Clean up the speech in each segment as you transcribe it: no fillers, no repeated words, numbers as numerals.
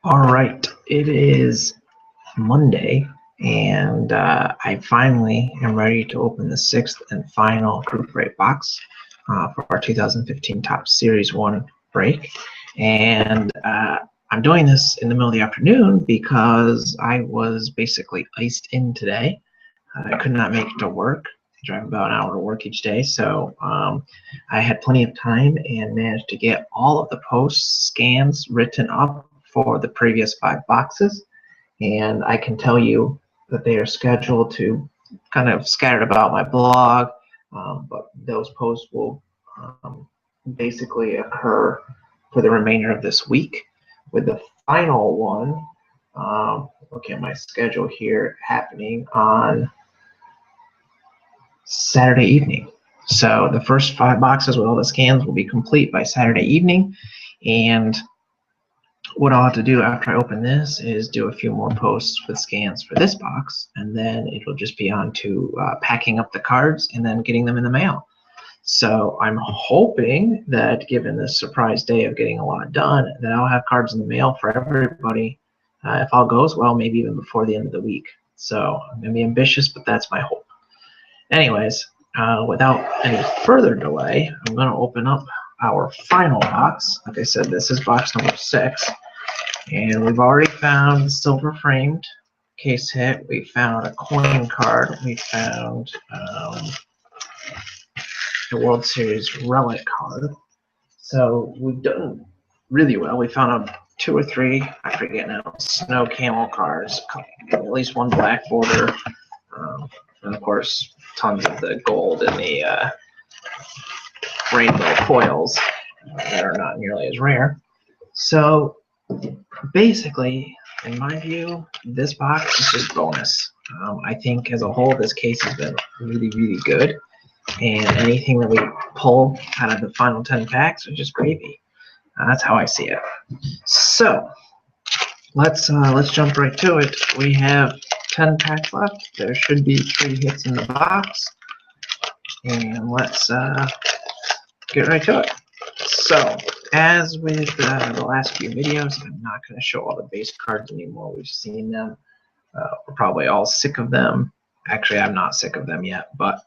All right, it is Monday, and I finally am ready to open the sixth and final group break box for our 2015 Topps Series 1 break. And I'm doing this in the middle of the afternoon because I was basically iced in today. I could not make it to work. I drive about an hour to work each day, so I had plenty of time and managed to get all of the post scans written up for the previous 5 boxes, and I can tell you that they are scheduled to kind of scattered about my blog, but those posts will basically occur for the remainder of this week, with the final one, look at my schedule here, happening on Saturday evening. So the first 5 boxes with all the scans will be complete by Saturday evening, and what I'll have to do after I open this is do a few more posts with scans for this box, and then it will just be on to packing up the cards and then getting them in the mail. So I'm hoping that, given this surprise day of getting a lot done, that I'll have cards in the mail for everybody, if all goes well, maybe even before the end of the week. So I'm going to be ambitious, but that's my hope. Anyways, without any further delay, I'm going to open up our final box. Like I said, this is box number 6. And we've already found the silver framed case hit. We found a coin card. We found the World Series relic card. So we've done really well. We found 2 or 3, I forget now, snow camel cards, at least one black border, and of course tons of the gold and the rainbow foils that are not nearly as rare. So basically, in my view, this box is just bonus. I think as a whole, this case has been really, really good, and anything that we pull out of the final 10 packs is just gravy. That's how I see it. So let's jump right to it. We have 10 packs left. There should be 3 hits in the box, and let's get right to it. So, as with the last few videos, I'm not going to show all the base cards anymore. We've seen them. We're probably all sick of them. Actually, I'm not sick of them yet, but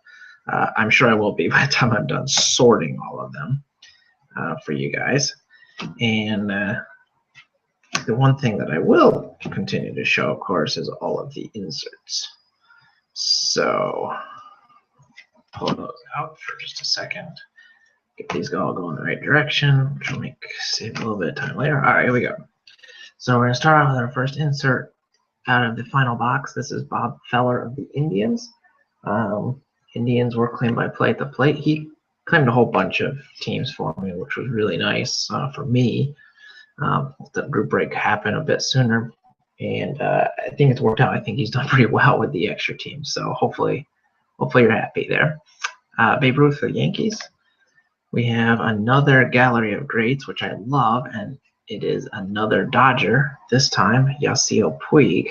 I'm sure I will be by the time I'm done sorting all of them for you guys. And the one thing that I will continue to show, of course, is all of the inserts. So, pull those out for just a second. Get these all going the right direction, which will save a little bit of time later. All right, here we go. So we're going to start off with our first insert out of the final box. This is Bob Feller of the Indians. Indians were claimed by Play at the Plate. He claimed a whole bunch of teams for me, which was really nice for me. The group break happened a bit sooner, and I think it's worked out. I think he's done pretty well with the extra teams, so hopefully you're happy there. Babe Ruth for the Yankees. We have another gallery of greats, which I love, and it is another Dodger, this time Yasiel Puig.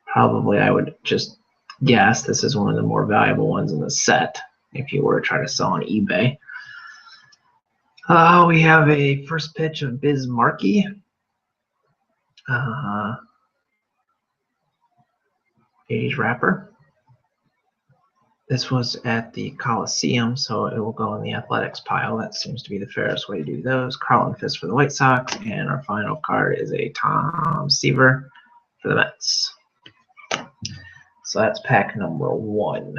Probably I would just guess this is one of the more valuable ones in the set if you were to try to sell on eBay. We have a first pitch of Biz Markie. 80s wrapper. This was at the Coliseum, so it will go in the athletics pile. That seems to be the fairest way to do those. Carlton Fisk for the White Sox, and our final card is a Tom Seaver for the Mets. So that's pack number 1.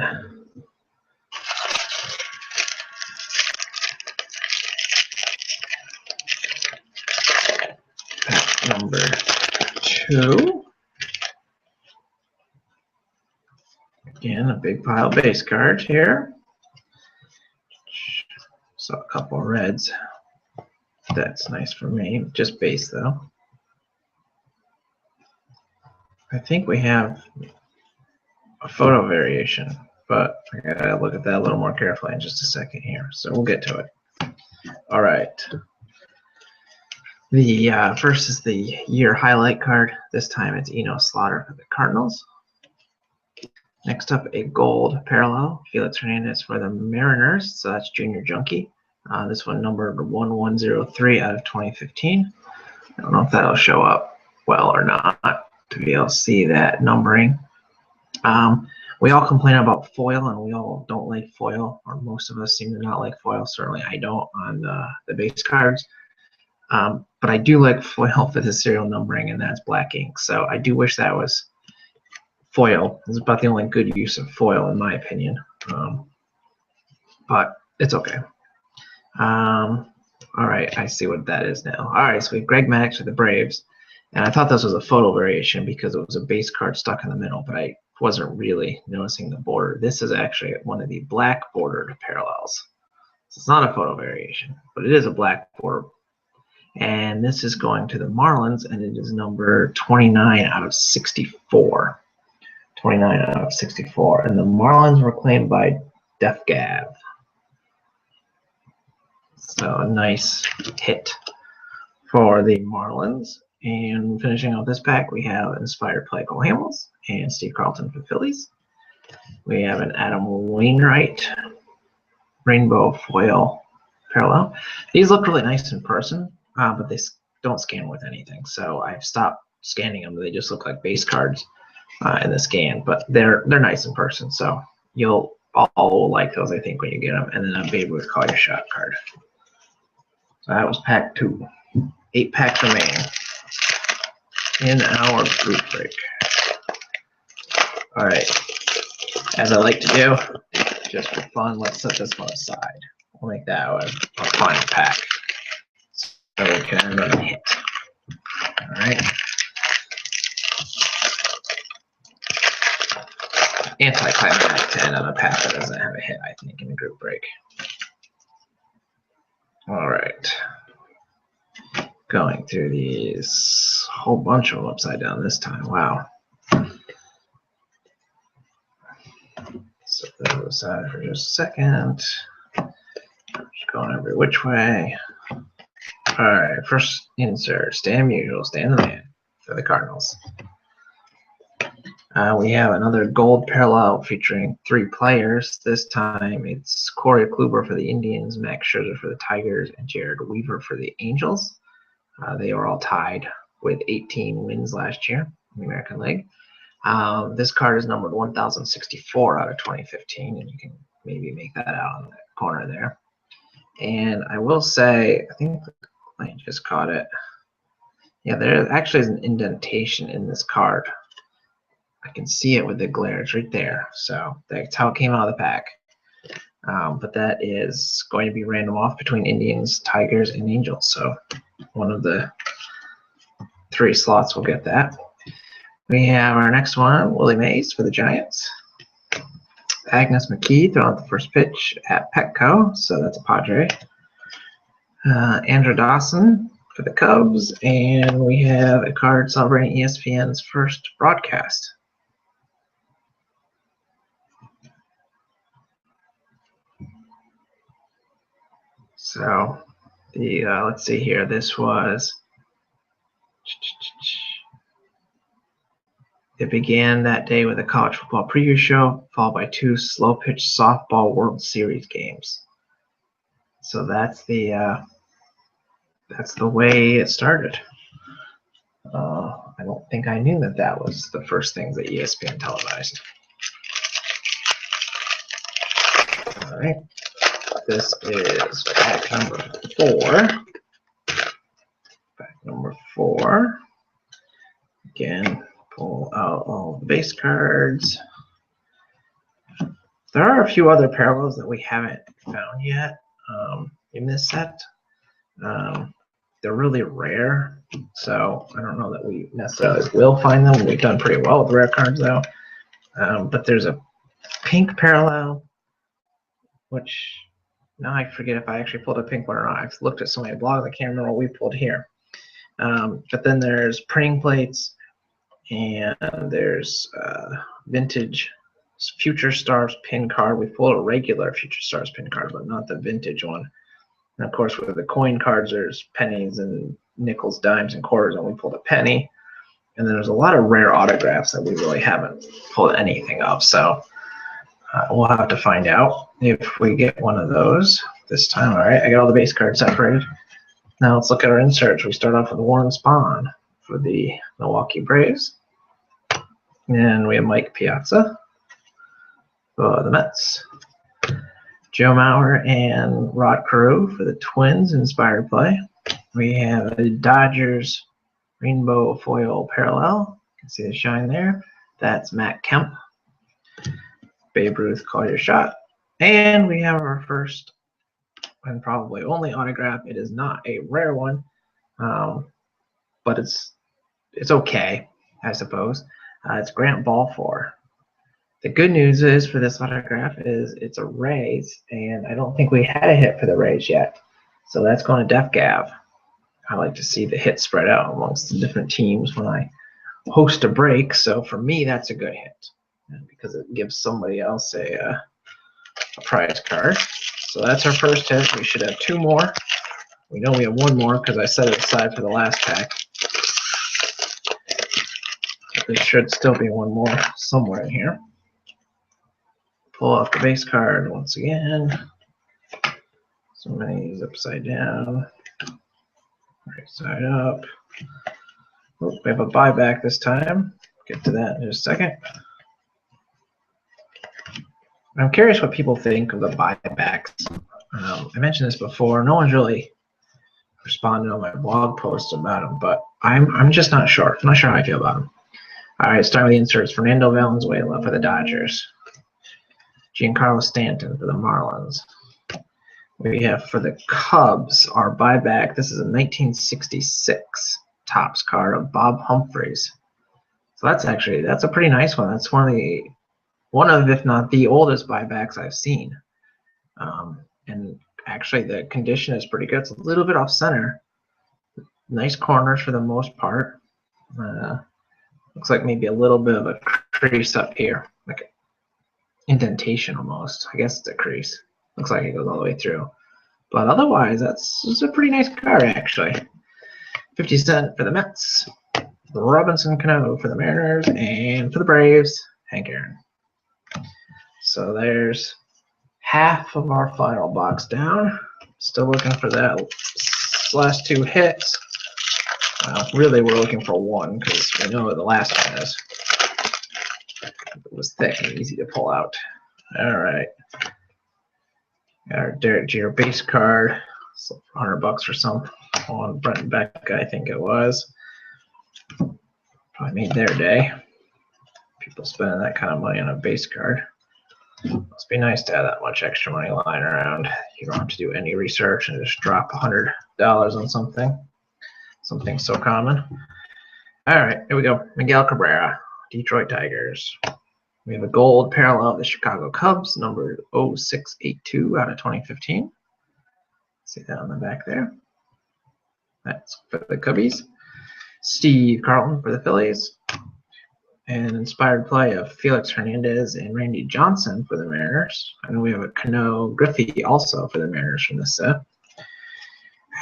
Pack number 2. Again, a big pile of base cards here. So a couple of reds. That's nice for me. Just base, though. I think we have a photo variation, but I gotta look at that a little more carefully in just a second here. So we'll get to it. All right. The first is the year highlight card. This time it's Eno Slaughter for the Cardinals. Next up, a gold parallel, Felix Hernandez for the Mariners. So that's Junior Junkie. This one numbered 1103 out of 2015. I don't know if that'll show up well or not to be able to see that numbering. We all complain about foil, and we all don't like foil, or most of us seem to not like foil. Certainly I don't on the base cards. But I do like foil for the serial numbering, and that's black ink. So I do wish that was foil. It's about the only good use of foil, in my opinion. But it's okay. All right, I see what that is now. All right, so we have Greg Maddux for the Braves. And I thought this was a photo variation because it was a base card stuck in the middle, but I wasn't really noticing the border. This is actually one of the black bordered parallels. So it's not a photo variation, but it is a black border. And this is going to the Marlins, and it is number 29 out of 64. 29 out of 64. And the Marlins were claimed by Def Gav. So a nice hit for the Marlins. And finishing off this pack, we have Inspired Play Cole Hamels and Steve Carlton for Phillies. We have an Adam Wainwright Rainbow Foil Parallel. These look really nice in person, but they don't scan with anything. So I've stopped scanning them. They just look like base cards in the scan, but they're nice in person. So you'll all like those, I think, when you get them. And then a Babe Ruth Call Your Shot card. So that was pack 2. 8 packs remaining in our group break. All right, as I like to do, just for fun, let's set this one aside. We'll make that our final pack so we can run a hit. All right. Anticlimactic to end on a pack that doesn't have a hit, I think, in the group break. All right. Going through these, whole bunch of them upside down this time. Wow. Set those aside for just a second. Just going every which way. All right, first insert, Stan Musial, Stan the Man for the Cardinals. We have another gold parallel featuring 3 players. This time it's Corey Kluber for the Indians, Max Scherzer for the Tigers, and Jared Weaver for the Angels. They were all tied with 18 wins last year in the American League. This card is numbered 1064 out of 2015, and you can maybe make that out in the corner there. And I will say, I think the client just caught it. Yeah, there actually is an indentation in this card. I can see it with the glare. It's right there. So that's how it came out of the pack. But that is going to be random off between Indians, Tigers, and Angels. So one of the 3 slots will get that. We have our next one, Willie Mays for the Giants. Agnes McKee throwing out the first pitch at Petco, so that's a Padre. Andrew Dawson for the Cubs, and we have a card celebrating ESPN's first broadcast. So the let's see here. This was. It began that day with a college football preview show, followed by 2 slow-pitch softball World Series games. So that's the way it started. I don't think I knew that was the first things that ESPN televised. All right, this is pack number 4. Pack number 4. Again. Pull out all the base cards. There are a few other parallels that we haven't found yet in this set. They're really rare, so I don't know that we necessarily will find them. We've done pretty well with rare cards, though. But there's a pink parallel, which now I forget if I actually pulled a pink one or not. I've looked at so many blogs, I can't remember what we pulled here. But then there's printing plates. And there's vintage Future Stars pin card. We pulled a regular Future Stars pin card, but not the vintage one. And of course, with the coin cards, there's pennies and nickels, dimes, and quarters, and we pulled a penny. And then there's a lot of rare autographs that we really haven't pulled anything of. So we'll have to find out if we get one of those this time. All right, I got all the base cards separated. Now let's look at our inserts. We start off with Warren Spahn for the Milwaukee Braves. And we have Mike Piazza for the Mets. Joe Mauer and Rod Carew for the Twins, inspired play. We have the Dodgers Rainbow Foil Parallel. You can see the shine there. That's Matt Kemp. Babe Ruth, call your shot. And we have our first and probably only autograph. It is not a rare one, but it's okay, I suppose. It's Grant Balfour. The good news is for this autograph is it's a Rays, and I don't think we had a hit for the Rays yet. So that's going to Def Gav. I like to see the hits spread out amongst the different teams when I host a break. So for me, that's a good hit because it gives somebody else a prize card. So that's our first hit. We should have two more. We know we have one more because I set it aside for the last pack. There should still be one more somewhere in here. Pull off the base card once again. So many upside down. Right side up. Oh, we have a buyback this time. Get to that in just a second. I'm curious what people think of the buybacks. I mentioned this before. No one's really responded on my blog post about them, but I'm just not sure. I'm not sure how I feel about them. All right, starting with the inserts. Fernando Valenzuela for the Dodgers. Giancarlo Stanton for the Marlins. We have for the Cubs, our buyback. This is a 1966 Topps card of Bob Humphreys. So that's a pretty nice one. That's one of, if not the oldest buybacks I've seen. And actually the condition is pretty good. It's a little bit off center. Nice corners for the most part. Looks like maybe a little bit of a crease up here, like an indentation almost. I guess it's a crease. Looks like it goes all the way through. But otherwise, it's a pretty nice card, actually. 50 Cent for the Mets. Robinson Cano for the Mariners. And for the Braves, Hank Aaron. So there's half of our final box down. Still looking for that last two hits. Well, really, we're looking for one because we know what the last one is. It was thick and easy to pull out. All right. Got our Derek Jeter base card. So $100 for some on Brent Beck, I think it was. Probably made their day. People spending that kind of money on a base card. Must be nice to have that much extra money lying around. You don't have to do any research and just drop $100 on something so common. All right, here we go. Miguel Cabrera, Detroit Tigers. We have a gold parallel of the Chicago Cubs, number 0682 out of 2015. See that on the back there. That's for the Cubbies. Steve Carlton for the Phillies. An inspired play of Felix Hernandez and Randy Johnson for the Mariners. And we have a Cano Griffey also for the Mariners from this set.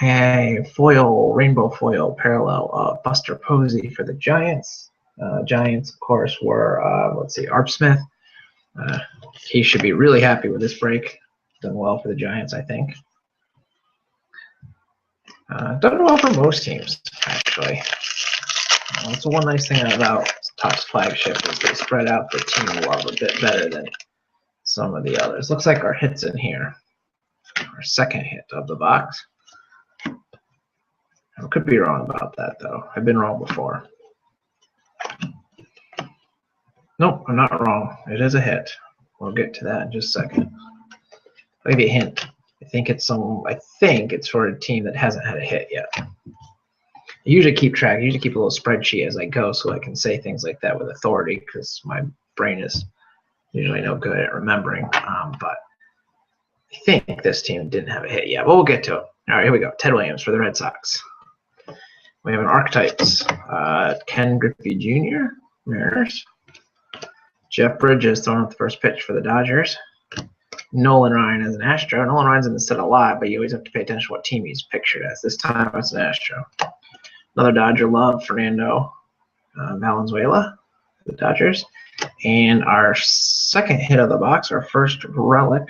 A rainbow foil parallel of Buster Posey for the Giants. Giants, of course, were, Arp Smith. He should be really happy with this break. Done well for the Giants, I think. Done well for most teams, actually. That's the one nice thing about Topps flagship is they spread out the team love a bit better than some of the others. Looks like our hit's in here. Our second hit of the box. I could be wrong about that, though. I've been wrong before. Nope, I'm not wrong. It is a hit. We'll get to that in just a second. I'll give you a hint. I think it's for a team that hasn't had a hit yet. I usually keep track. I usually keep a little spreadsheet as I go so I can say things like that with authority because my brain is usually no good at remembering. But I think this team didn't have a hit yet. But we'll get to it. All right, here we go. Ted Williams for the Red Sox. We have an Archetypes. Ken Griffey Jr., Mariners. Jeff Bridges throwing up the first pitch for the Dodgers. Nolan Ryan as an Astro. Nolan Ryan's in the set a lot, but you always have to pay attention to what team he's pictured as. This time it's an Astro. Another Dodger love, Fernando Valenzuela, for the Dodgers. And our second hit of the box, our first relic,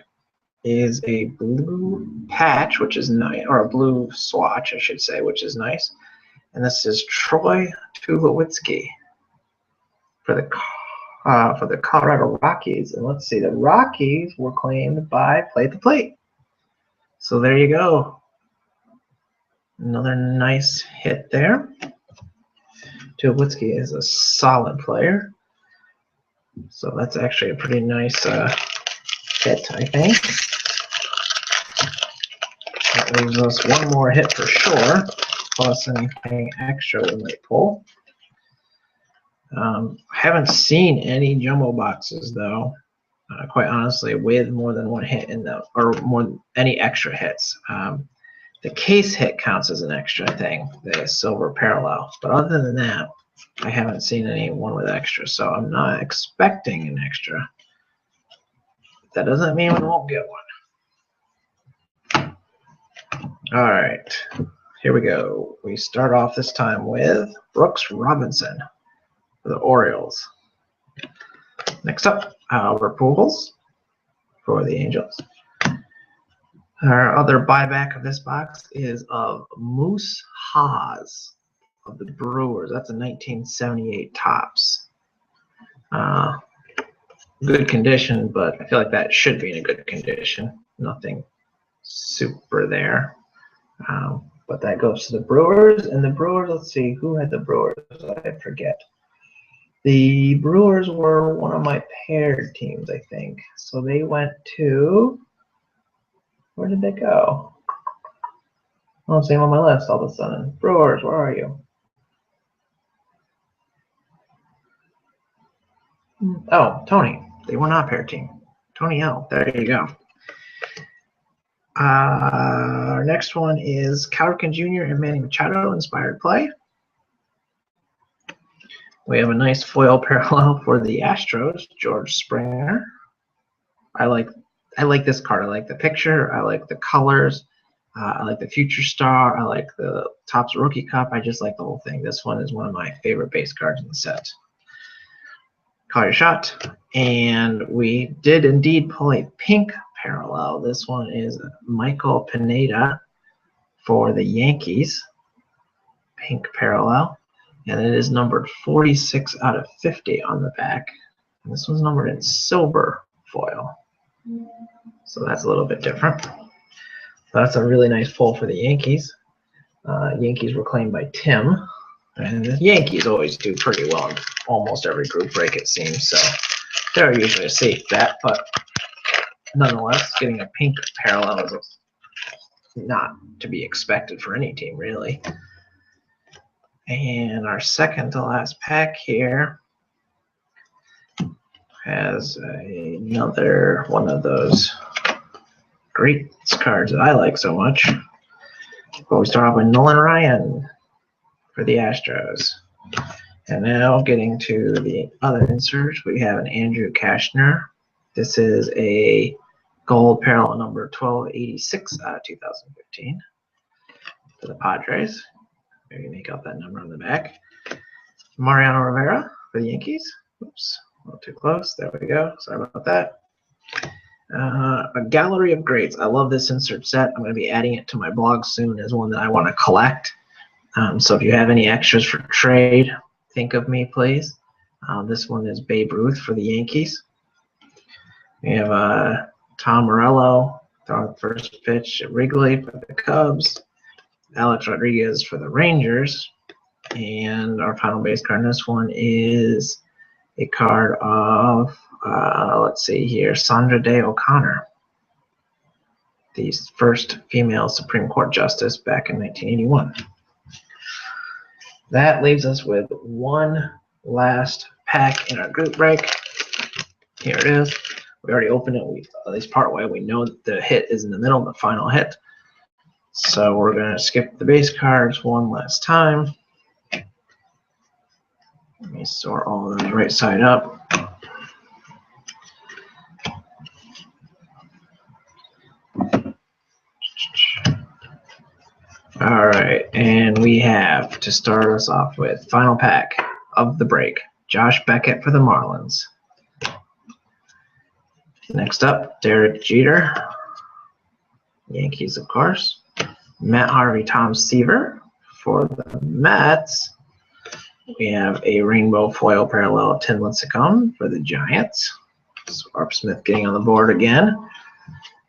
is a blue patch, which is nice, or a blue swatch, I should say, which is nice. And this is Troy Tulowitzki for the Colorado Rockies. And let's see, the Rockies were claimed by Plate to Plate. So there you go. Another nice hit there. Tulowitzki is a solid player. So that's actually a pretty nice hit, I think. That leaves us one more hit for sure, plus anything extra we might pull. I haven't seen any jumbo boxes though, quite honestly, with more than one hit in the, or more than any extra hits. The case hit counts as an extra thing, the silver parallel. But other than that, I haven't seen anyone with extra, so I'm not expecting an extra. That doesn't mean we won't get one. All right, here we go. We start off this time with Brooks Robinson for the Orioles. Next up, Albert Pujols for the Angels. Our other buyback of this box is of Moose Haas of the Brewers. That's a 1978 Topps. Good condition, but I feel like that should be in a good condition. Nothing super there. But that goes to the Brewers. And the Brewers, let's see, who had the Brewers? I forget. The Brewers were one of my paired teams, I think. So they went to, where did they go? I don't see them on my list all of a sudden. Brewers, where are you? Oh, Tony. They were not paired team. Tony L. There you go. Our next one is Cowherkin Jr. and Manny Machado inspired play. We have a nice foil parallel for the Astros, George Springer. I like this card. I like the picture. I like the colors. I like the Future Star. I like the Topps Rookie Cup. I just like the whole thing. This one is one of my favorite base cards in the set. Call your shot. And we did indeed pull a pink parallel. This one is Michael Pineda for the Yankees. Pink parallel. And it is numbered 46 out of 50 on the back. And this one's numbered in silver foil. So that's a little bit different. That's a really nice pull for the Yankees. Yankees were claimed by Tim. And the Yankees always do pretty well in almost every group break, it seems. So they're usually a safe bet. But nonetheless, getting a pink parallel is not to be expected for any team, really. And our second to last pack here has another one of those great cards that I like so much. But we start off with Nolan Ryan for the Astros. And now getting to the other inserts, we have an Andrew Cashner. This is a gold parallel number 1286 out of 2015 for the Padres. Maybe make out that number on the back. Mariano Rivera for the Yankees. Oops, a little too close. There we go. Sorry about that. A gallery of greats. I love this insert set. I'm going to be adding it to my blog soon as one that I want to collect. So if you have any extras for trade, think of me, please. This one is Babe Ruth for the Yankees. We have Tom Morello throwing the first pitch at Wrigley for the Cubs. Alex Rodriguez for the Rangers. And our final base card in this one is a card of, let's see here, Sandra Day O'Connor, the first female Supreme Court Justice back in 1981. That leaves us with one last pack in our group break. Here it is. We already opened it. We at least part way. We know that the hit is in the middle, the final hit. So we're going to skip the base cards one last time. Let me sort all of those right side up. All right, and we have to start us off with final pack of the break. Josh Beckett for the Marlins. Next up, Derek Jeter Yankees, of course. Matt Harvey, Tom Seaver. For the Mets, we have a rainbow foil parallel of Tim Lincecum for the Giants. So Arp Smith getting on the board again.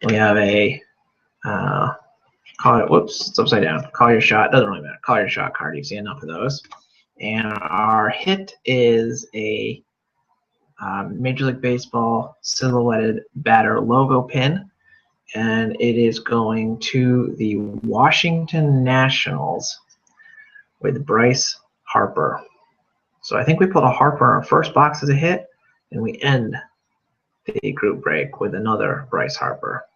We have a whoops, it's upside down. Call your shot. Doesn't really matter. Call your shot card. You see enough of those. And our hit is a Major League Baseball silhouetted batter logo pin. And it is going to the Washington Nationals with Bryce Harper. So I think we put a Harper in our first box as a hit, and we end the group break with another Bryce Harper.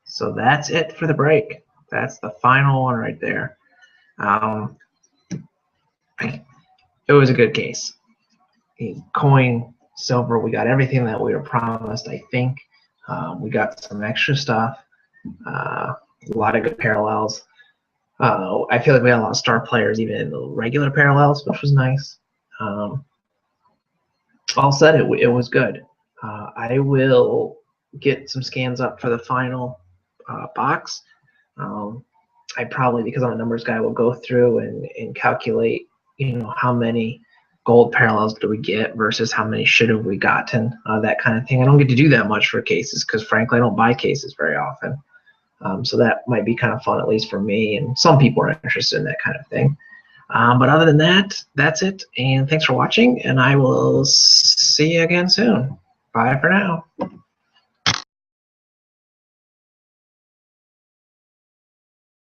So that's it for the break. That's the final one right there. It was a good case. Coin, silver, we got everything that we were promised, I think. We got some extra stuff, a lot of good parallels. I feel like we had a lot of star players even in the regular parallels, which was nice. All said, it was good. I will get some scans up for the final box. I probably, because I'm a numbers guy, will go through and calculate, how many gold parallels do we get versus how many should have we gotten, that kind of thing. I don't get to do that much for cases because, frankly, I don't buy cases very often. So that might be kind of fun, at least for me, and some people are interested in that kind of thing. But other than that, that's it. And thanks for watching, and I will see you again soon. Bye for now.